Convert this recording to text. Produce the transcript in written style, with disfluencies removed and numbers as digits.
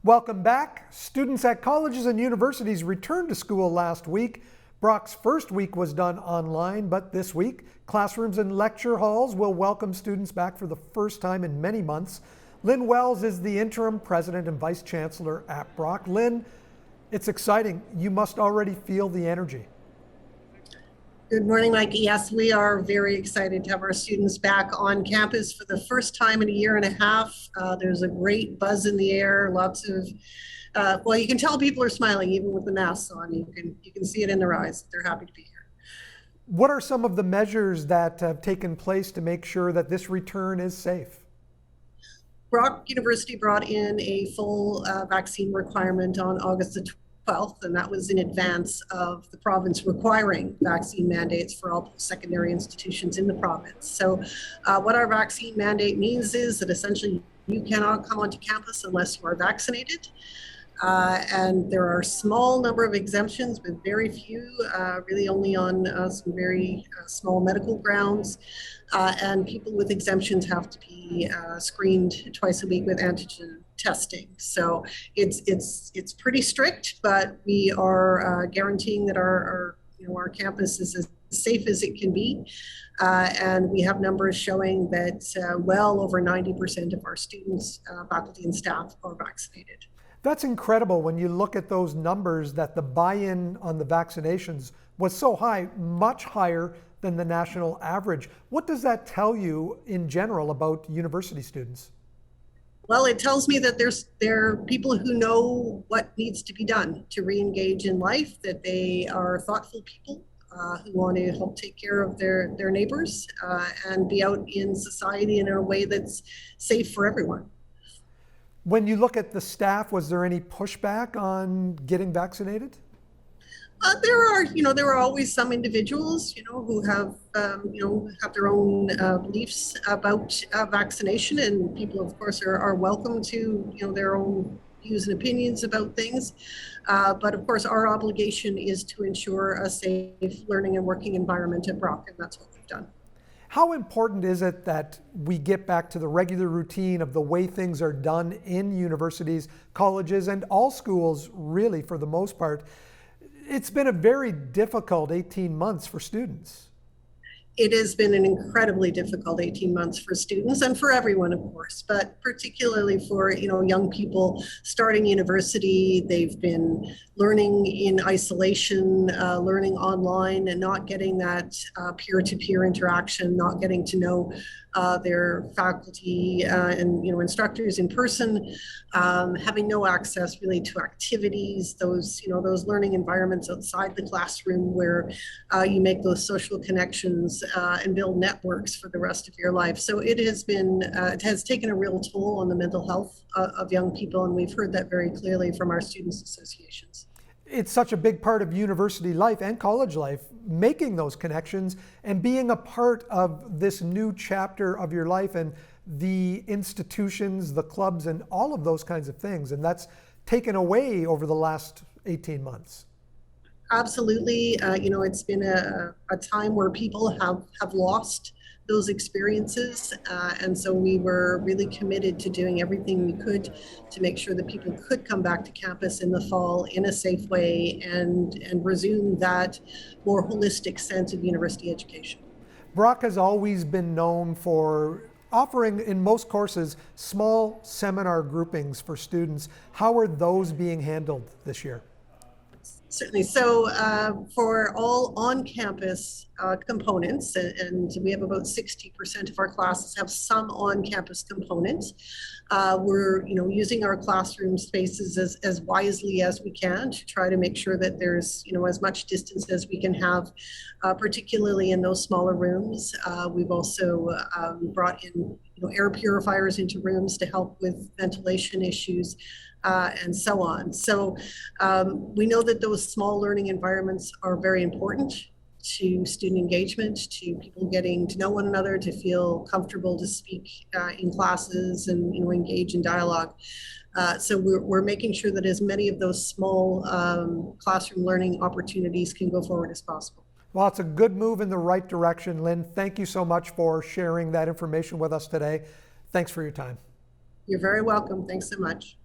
Welcome back. Students at colleges and universities returned to school last week. Brock's first week was done online, but this week, classrooms and lecture halls will welcome students back for the first time in many months. Lynn Wells is the interim president and vice chancellor at Brock. Lynn, it's exciting. You must already feel the energy. Good morning, Mike. Yes, we are very excited to have our students back on campus for the first time in a year and a half. There's a great buzz in the air, lots of, well, you can tell people are smiling even with the masks on. You can see it in their eyes. They're happy to be here. What are some of the measures that have taken place to make sure that this return is safe? Brock University brought in a full vaccine requirement on August the 12th, and that was in advance of the province requiring vaccine mandates for all post-secondary institutions in the province. So what our vaccine mandate means is that essentially you cannot come onto campus unless you are vaccinated. And there are a small number of exemptions, but very few, really only on some very small medical grounds. And people with exemptions have to be screened twice a week with antigen testing. So it's pretty strict, but we are guaranteeing that our campus is as safe as it can be. And we have numbers showing that well over 90% of our students, faculty and staff are vaccinated. That's incredible when you look at those numbers, that the buy-in on the vaccinations was so high, much higher than the national average. What does that tell you in general about university students? Well, it tells me that there are people who know what needs to be done to re-engage in life, that they are thoughtful people who want to help take care of their neighbors and be out in society in a way that's safe for everyone. When you look at the staff, was there any pushback on getting vaccinated? There are always some individuals, who have, have their own beliefs about vaccination, and people, of course, are welcome to, their own views and opinions about things. But of course, our obligation is to ensure a safe learning and working environment at Brock, and that's what we've done. How important is it that we get back to the regular routine of the way things are done in universities, colleges, and all schools, really, for the most part? It's been a very difficult 18 months for students. It has been an incredibly difficult 18 months for students and for everyone, of course, but particularly for young people starting university. They've been learning in isolation, learning online, and not getting that peer-to-peer interaction, not getting to know their faculty and instructors in person, having no access really to activities, those learning environments outside the classroom where you make those social connections and build networks for the rest of your life. So it has taken a real toll on the mental health of young people, and we've heard that very clearly from our students' associations. It's such a big part of university life and college life, making those connections and being a part of this new chapter of your life and the institutions, the clubs, and all of those kinds of things. And that's taken away over the last 18 months. Absolutely. It's been a time where people have lost those experiences. And so we were really committed to doing everything we could to make sure that people could come back to campus in the fall in a safe way and resume that more holistic sense of university education. Brock has always been known for offering, in most courses, small seminar groupings for students. How are those being handled this year? Certainly. So for all on-campus components, and we have about 60% of our classes have some on-campus components, we're using our classroom spaces as wisely as we can to try to make sure that there's as much distance as we can have, particularly in those smaller rooms. We've also brought in air purifiers into rooms to help with ventilation issues. And so on. So we know that those small learning environments are very important to student engagement, to people getting to know one another, to feel comfortable to speak in classes and engage in dialogue. So we're making sure that as many of those small classroom learning opportunities can go forward as possible. Well, it's a good move in the right direction, Lynn. Thank you so much for sharing that information with us today. Thanks for your time. You're very welcome. Thanks so much.